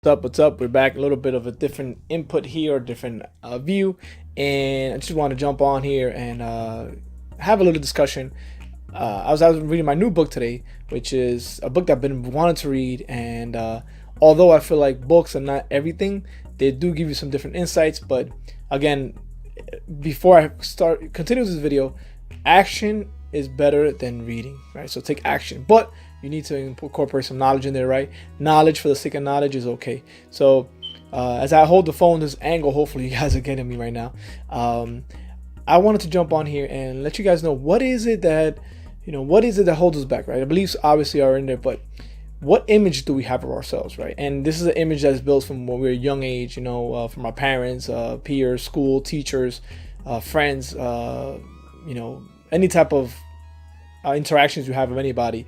What's up? We're back. A little bit of a different input here, different view, and I just want to jump on here and have a little discussion. I was reading my new book today, which is a book that I've been wanting to read, and although I feel like books are not everything, they do give you some different insights. But again, before I continue this video, action is better than reading, right? So take action, but you need to incorporate some knowledge in there, right? Knowledge for the sake of knowledge is okay. So as I hold the phone this angle, hopefully you guys are getting me right now. I wanted to jump on here and let you guys know what is it that holds us back, right? Beliefs obviously are in there, but what image do we have of ourselves, right? And this is an image that's built from when we were a young age, from our parents, peers, school, teachers, friends, any type of interactions you have with anybody,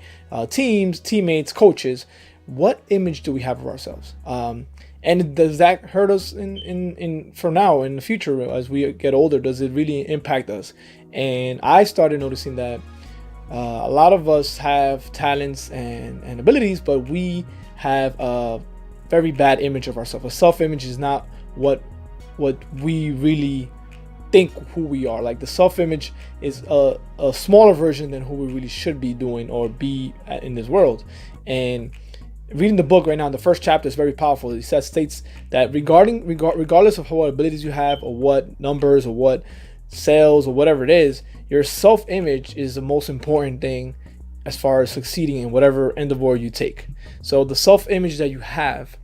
teams, teammates, coaches. What image do we have of ourselves? And does that hurt us in for now, in the future, as we get older? Does it really impact us? And I started noticing that a lot of us have talents and abilities, but we have a very bad image of ourselves. A self-image is not what we really think who we are. Like, the self-image is a smaller version than who we really should be doing or be in this world. And reading the book right now, the first chapter is very powerful. It states that regardless of what abilities you have, or what numbers, or what sales, or whatever it is, your self-image is the most important thing as far as succeeding in whatever endeavor you take. So the self-image that you have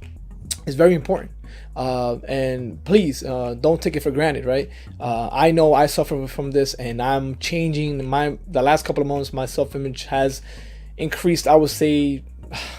is very important. And please don't take it for granted, right? I know I suffer from this, and I'm changing. The last couple of months, my self-image has increased, I would say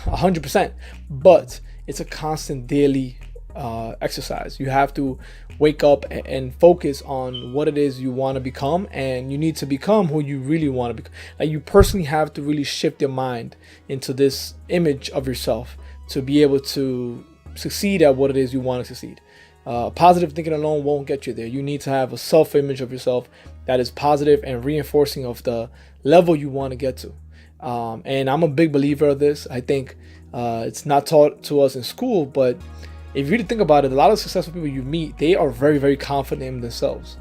100%, but it's a constant daily exercise. You have to wake up and focus on what it is you want to become, and you need to become who you really want to become. Like, you personally have to really shift your mind into this image of yourself to be able to succeed at what it is you want to succeed. Positive thinking alone won't get you there. You need to have a self-image of yourself that is positive and reinforcing of the level you want to get to. And I'm a big believer of this. I think it's not taught to us in school, but if you really think about it, a lot of successful people you meet, they are very, very confident in themselves.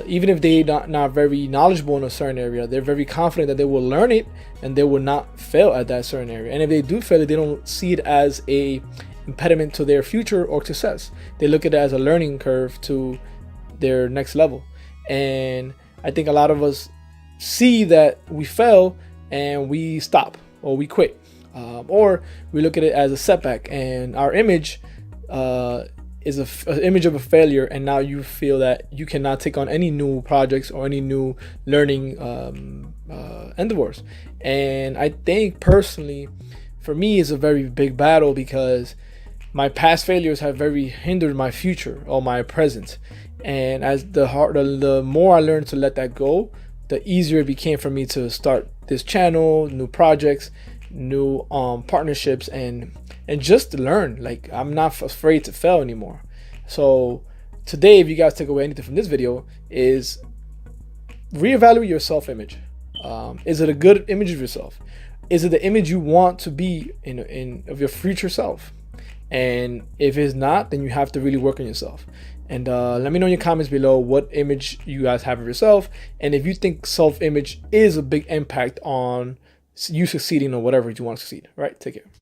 Even if they're not very knowledgeable in a certain area, they're very confident that they will learn it and they will not fail at that certain area. And if they do fail, they don't see it as a impediment to their future or success. They look at it as a learning curve to their next level. And I think a lot of us see that we fail and we stop, or we quit, or we look at it as a setback, and our image is an image of a failure, and now you feel that you cannot take on any new projects or any new learning endeavors. And I think personally, for me, it's a very big battle, because my past failures have very hindered my future or my present. And as the more I learned to let that go, the easier it became for me to start this channel, new projects, new partnerships, and just learn. Like, I'm not afraid to fail anymore. So today, if you guys take away anything from this video, is reevaluate your self-image. Is it a good image of yourself? Is it the image you want to be of your future self? And if it's not, then you have to really work on yourself. And let me know in your comments below what image you guys have of yourself, and if you think self-image is a big impact on you succeeding or whatever you want to succeed. All right, take care.